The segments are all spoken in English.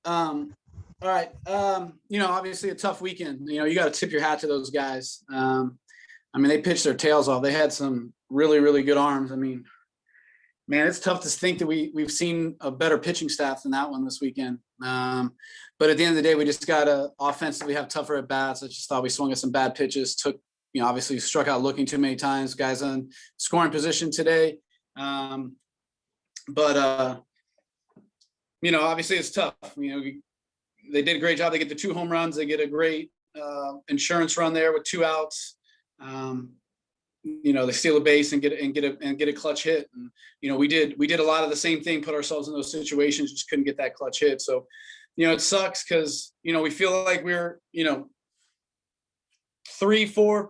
All right. Obviously a tough weekend. You got to tip your hat to those guys. They pitched their tails off. They had some really, really good arms. Man, it's tough to think that we've seen a better pitching staff than that one this weekend. But at the end of the day, we just got to offensively have tougher at bats. I just thought we swung at some bad pitches, obviously struck out looking too many times, guys on scoring position today. Obviously it's tough. They did a great job. They get the 2 home runs. They get a great insurance run there with 2 outs. They steal a base and get a clutch hit. And, we did a lot of the same thing, put ourselves in those situations, just couldn't get that clutch hit. So, it sucks because, we feel like we're, 3-4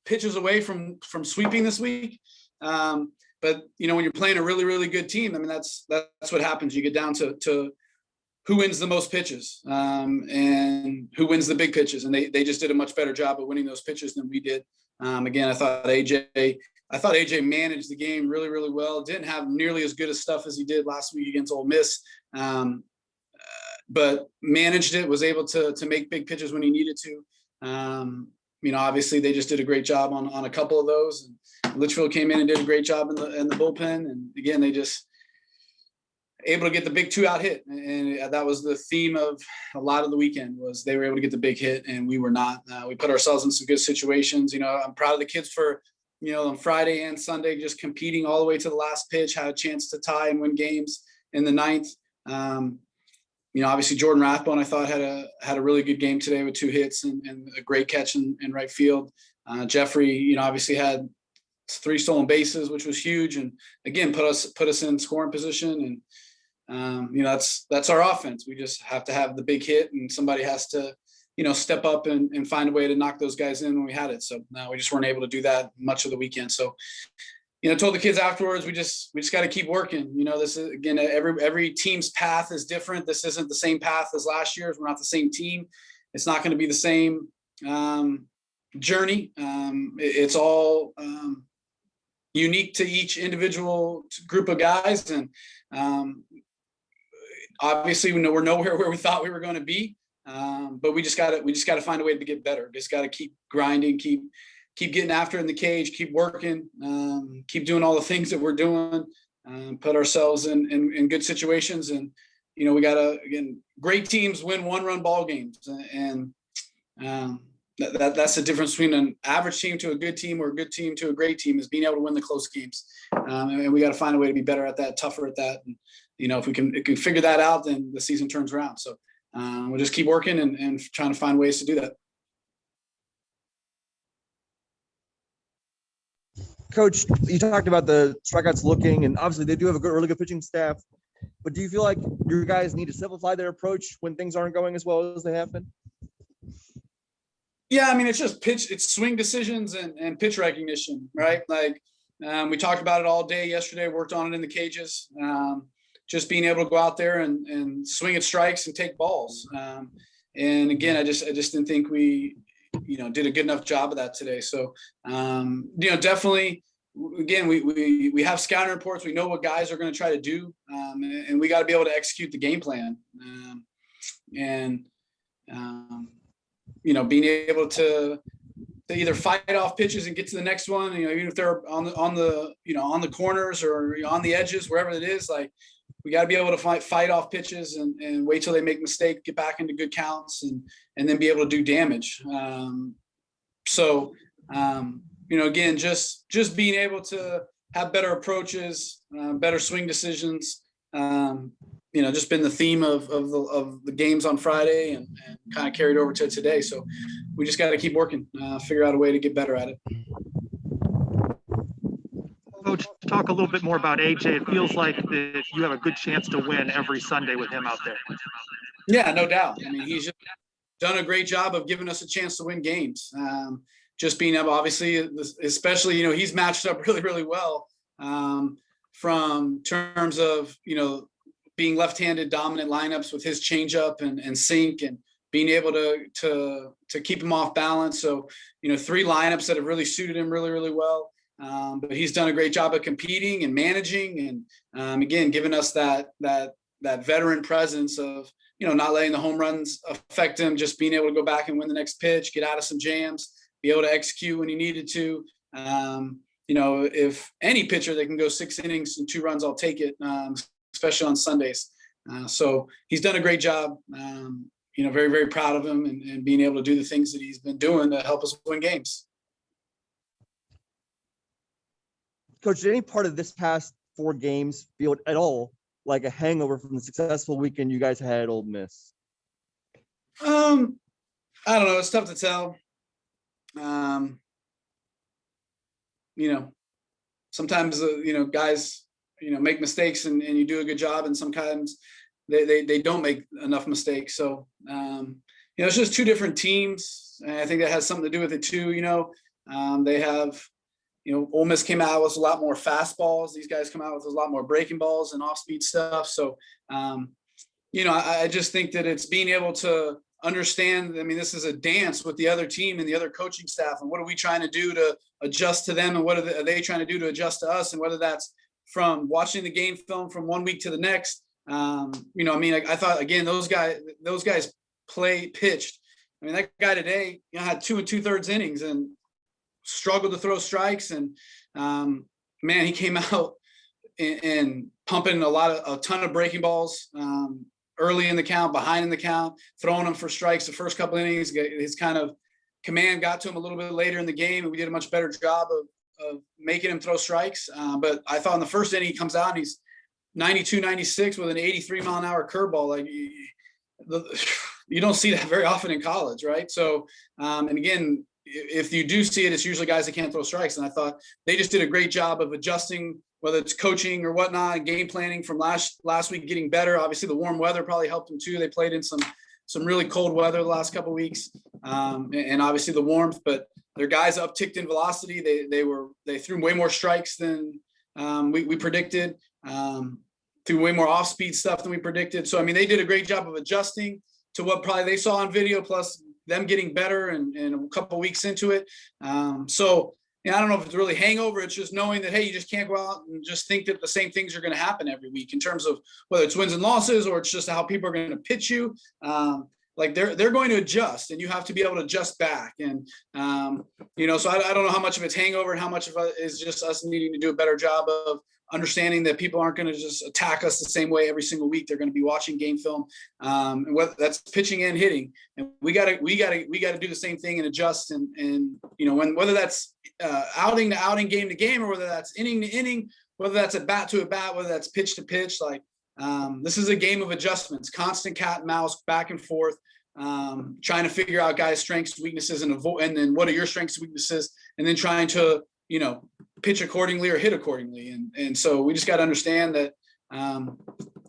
pitches away from sweeping this week. But when you're playing a really, really good team, that's what happens. You get down to who wins the most pitches and who wins the big pitches. And they just did a much better job of winning those pitches than we did. Again, I thought AJ managed the game really, really well. Didn't have nearly as good a stuff as he did last week against Ole Miss, but managed it, was able to make big pitches when he needed to. Obviously they just did a great job on a couple of those. And Litchfield came in and did a great job in the bullpen. And again, they just able to get the big 2-out hit. And that was the theme of a lot of the weekend, was they were able to get the big hit and we were not. We put ourselves in some good situations. I'm proud of the kids for, on Friday and Sunday, just competing all the way to the last pitch, had a chance to tie and win games in the 9th. Obviously Jordan Rathbone, I thought had a really good game today with 2 hits and a great catch in right field. Jeffrey, obviously had 3 stolen bases, which was huge. And again, put us in scoring position. And, that's our offense. We just have to have the big hit and somebody has to, step up and find a way to knock those guys in when we had it. So we just weren't able to do that much of the weekend. So, told the kids afterwards, we just got to keep working. This is, again, every team's path is different. This isn't the same path as last year's. We're not the same team. It's not going to be the same journey. It's all unique to each individual group of guys. And obviously we're nowhere where we thought we were going to be. But we just got to find a way to get better. Just got to keep grinding, keep getting after it in the cage, keep working, keep doing all the things that we're doing, put ourselves in good situations. And, we got to, again, great teams win 1-run ball games. And that's the difference between an average team to a good team or a good team to a great team, is being able to win the close games. And we got to find a way to be better at that, tougher at that. And, if we can figure that out, then the season turns around. So we'll just keep working and trying to find ways to do that. Coach, you talked about the strikeouts looking, and obviously they do have a really good pitching staff. But do you feel like your guys need to simplify their approach when things aren't going as well as they have been? Yeah, it's just it's swing decisions and pitch recognition, right? Like we talked about it all day yesterday, worked on it in the cages. Just being able to go out there and swing at strikes and take balls. And again, I just didn't think we, did a good enough job of that today. So, definitely, again, we have scouting reports. We know what guys are going to try to do, and we got to be able to execute the game plan. Being able to either fight off pitches and get to the next one, even if they're on the corners or on the edges, wherever it is, like, we got to be able to fight off pitches and wait till they make mistakes, get back into good counts, and then be able to do damage. Again, just being able to have better approaches, better swing decisions. Just been the theme of the games on Friday and kind of carried over to today. So we just got to keep working, figure out a way to get better at it. Coach, talk a little bit more about AJ. It feels like that you have a good chance to win every Sunday with him out there. Yeah, no doubt. He's just done a great job of giving us a chance to win games. Just being able, obviously, especially, he's matched up really, really well from terms of, being left-handed dominant lineups with his changeup and sink, and being able to keep him off balance. So, 3 lineups that have really suited him really, really well. But he's done a great job of competing and managing, and again, giving us that veteran presence of, not letting the home runs affect him, just being able to go back and win the next pitch, get out of some jams, be able to execute when he needed to. If any pitcher that can go 6 innings and 2 runs, I'll take it, especially on Sundays. So he's done a great job. Very, very proud of him and being able to do the things that he's been doing to help us win games. Coach, did any part of this past 4 games feel at all like a hangover from the successful weekend you guys had at Ole Miss? I don't know. It's tough to tell. Sometimes, guys, make mistakes and you do a good job, and sometimes they don't make enough mistakes. So, it's just 2 different teams. And I think that has something to do with it too. They have, Ole Miss came out with a lot more fastballs. These guys come out with a lot more breaking balls and off-speed stuff. So, I just think that it's being able to understand. I mean, this is a dance with the other team and the other coaching staff. And what are we trying to do to adjust to them? And what are they trying to do to adjust to us? And whether that's from watching the game film from one week to the next. I thought, again, those guys pitched. I mean, that guy today, had 2 2/3 innings and struggled to throw strikes. And he came out and pumping a ton of breaking balls early in the count, behind in the count, throwing them for strikes the first couple innings. His kind of command got to him a little bit later in the game, and we did a much better job of making him throw strikes. But I thought in the first inning, he comes out and he's 92, 96 with an 83-mile-an-hour curveball. Like, you don't see that very often in college, right? So, and again, if you do see it, it's usually guys that can't throw strikes. And I thought they just did a great job of adjusting, whether it's coaching or whatnot, and game planning from last week, getting better. Obviously, the warm weather probably helped them too. They played in some really cold weather the last couple of weeks, and obviously the warmth. But their guys upticked in velocity. They threw way more strikes than we predicted. Threw way more off-speed stuff than we predicted. So, I mean, they did a great job of adjusting to what probably they saw on video, plus them getting better and a couple of weeks into it. I don't know if it's really hangover. It's just knowing that, hey, you just can't go out and just think that the same things are going to happen every week in terms of whether it's wins and losses or it's just how people are going to pitch you. They're going to adjust, and you have to be able to adjust back. And, so I don't know how much of it's hangover and how much of it is just us needing to do a better job of understanding that people aren't going to just attack us the same way every single week. They're going to be watching game film, and whether that's pitching and hitting. And we got to do the same thing and adjust. And whether that's outing to outing, game to game, or whether that's inning to inning, whether that's at bat to at bat, whether that's pitch to pitch, this is a game of adjustments, constant cat and mouse, back and forth, trying to figure out guys' strengths, weaknesses, and then what are your strengths, weaknesses, and then trying to, pitch accordingly or hit accordingly. And so we just got to understand that,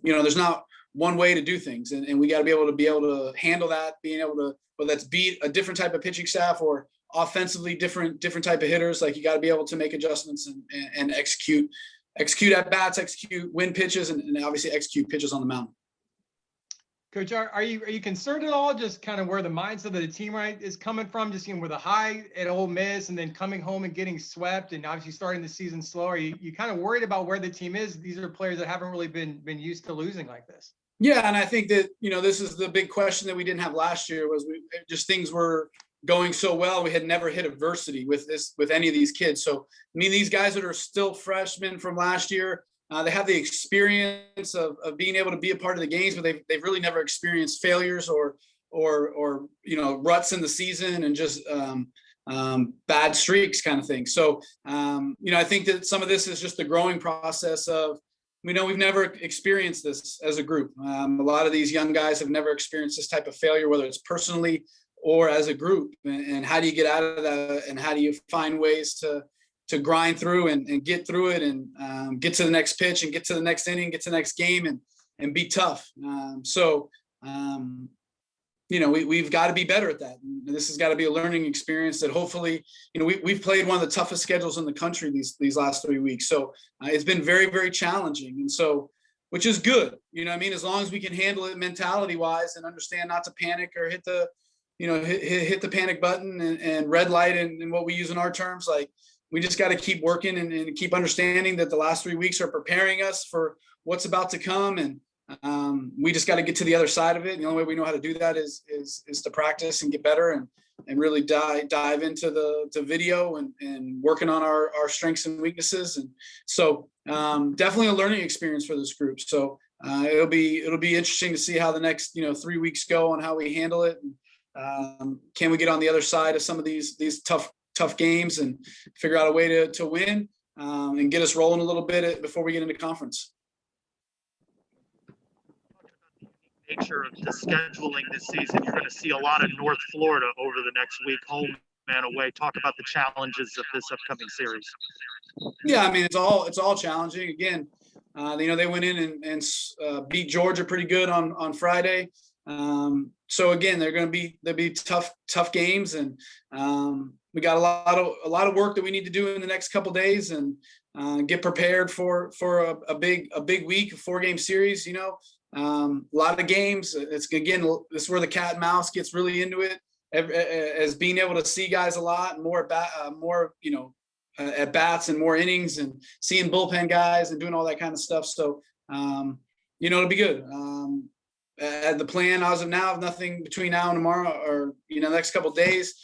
there's not one way to do things, and we got to be able to handle that, being able to, whether that's beat a different type of pitching staff or offensively different type of hitters. Like, you got to be able to make adjustments and execute at bats, win pitches, and obviously execute pitches on the mound. Coach, are you concerned at all just kind of where the mindset of the team is coming from, just where the high at Ole Miss and then coming home and getting swept and obviously starting the season slow? Are you kind of worried about where the team is? These are players that haven't really been used to losing like this. Yeah, and I think that, this is the big question that we didn't have last year, was things were going so well. We had never hit adversity with any of these kids. So, I mean, these guys that are still freshmen from last year, they have the experience of being able to be a part of the games, but they've really never experienced failures or ruts in the season and just bad streaks kind of thing. So, I think that some of this is just the growing process of, we've never experienced this as a group. A lot of these young guys have never experienced this type of failure, whether it's personally or as a group. And how do you get out of that? And how do you find ways to grind through and get through it and get to the next pitch and get to the next inning, get to the next game and be tough. We've got to be better at that. And this has got to be a learning experience that hopefully, we've played one of the toughest schedules in the country these last 3 weeks. So it's been very, very challenging. And so, which is good, as long as we can handle it mentality wise and understand not to panic or hit the panic button and red light and what we use in our terms. Like, we just got to keep working and keep understanding that the last 3 weeks are preparing us for what's about to come. And We just got to get to the other side of it. And the only way we know how to do that is to practice and get better and really dive into the video and working on our strengths and weaknesses. And so definitely a learning experience for this group. So it'll be interesting to see how the next 3 weeks go and how we handle it. And, can we get on the other side of some of these tough games and figure out a way to win and get us rolling a little bit before we get into conference. Nature of the scheduling this season, you're going to see a lot of North Florida over the next week, home and away. Talk about the challenges of this upcoming series. Yeah, I mean, it's all challenging. Again, they went in and beat Georgia pretty good on Friday. So again, they'll be tough games, and we got a lot of work that we need to do in the next couple of days and get prepared for a big week, a 4-game series. A lot of games. This is where the cat and mouse gets really into it, as being able to see guys a lot and more at bats and more innings and seeing bullpen guys and doing all that kind of stuff. So it'll be good. The plan as of now, nothing between now and tomorrow or the next couple of days.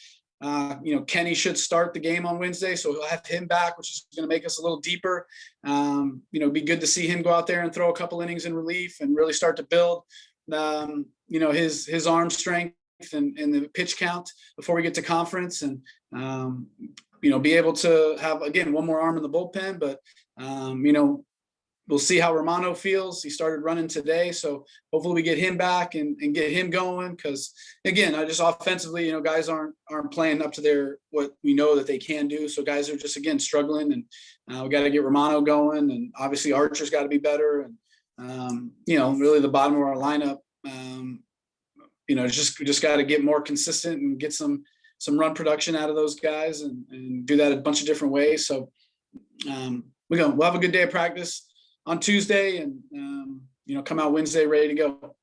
Kenny should start the game on Wednesday, so he'll have him back, which is going to make us a little deeper. Be good to see him go out there and throw a couple innings in relief and really start to build, his arm strength and the pitch count before we get to conference, and be able to have again one more arm in the bullpen. But we'll see how Romano feels. He started running today, so hopefully we get him back and get him going. Because again, just offensively, guys aren't playing up to what we know that they can do. So guys are just again struggling, and we got to get Romano going, and obviously Archer's got to be better, and really the bottom of our lineup. Just got to get more consistent and get some run production out of those guys, and do that a bunch of different ways. So we'll have a good day of practice on Tuesday, and come out Wednesday ready to go.